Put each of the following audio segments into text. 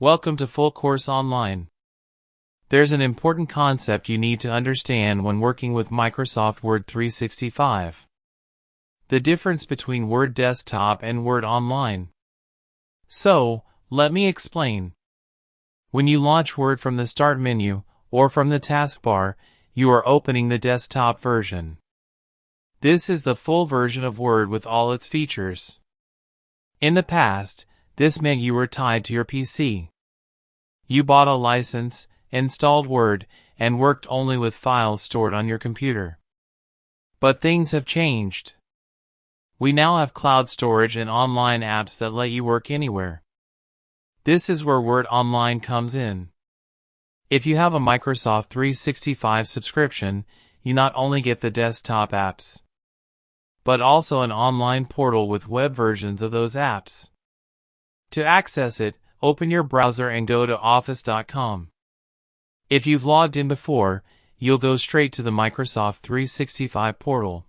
Welcome to Full Course Online. There's an important concept you need to understand when working with Microsoft Word 365. The difference between Word Desktop and Word Online. So, let me explain. When you launch Word from the Start menu, or from the taskbar, you are opening the desktop version. This is the full version of Word with all its features. In the past, this meant you were tied to your PC. You bought a license, installed Word, and worked only with files stored on your computer. But things have changed. We now have cloud storage and online apps that let you work anywhere. This is where Word Online comes in. If you have a Microsoft 365 subscription, you not only get the desktop apps, but also an online portal with web versions of those apps. To access it, open your browser and go to office.com. If you've logged in before, you'll go straight to the Microsoft 365 portal.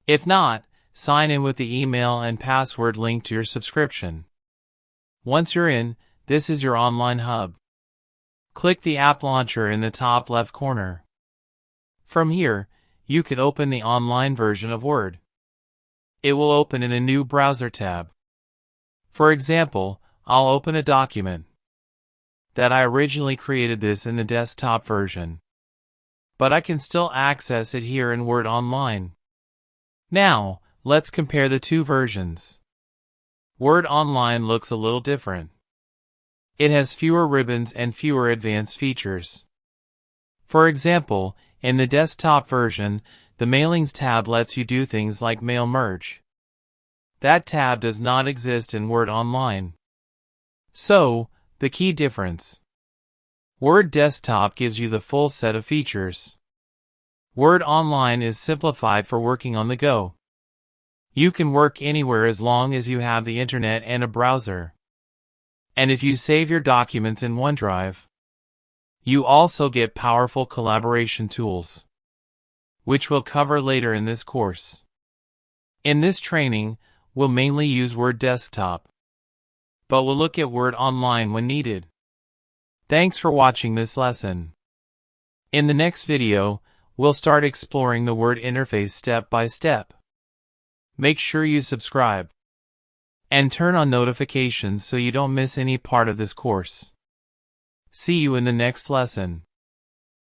If not, sign in with the email and password linked to your subscription. Once you're in, this is your online hub. Click the app launcher in the top left corner. From here, you can open the online version of Word. It will open in a new browser tab. For example, I'll open a document that I originally created this in the desktop version, but I can still access it here in Word Online. Now, let's compare the two versions. Word Online looks a little different. It has fewer ribbons and fewer advanced features. For example, in the desktop version, the Mailings tab lets you do things like mail merge. That tab does not exist in Word Online. So, the key difference. Word Desktop gives you the full set of features. Word Online is simplified for working on the go. You can work anywhere as long as you have the internet and a browser. And if you save your documents in OneDrive, you also get powerful collaboration tools, which we'll cover later in this course. In this training, we'll mainly use Word Desktop, but we'll look at Word Online when needed. Thanks for watching this lesson. In the next video, we'll start exploring the Word interface step by step. Make sure you subscribe and turn on notifications so you don't miss any part of this course. See you in the next lesson.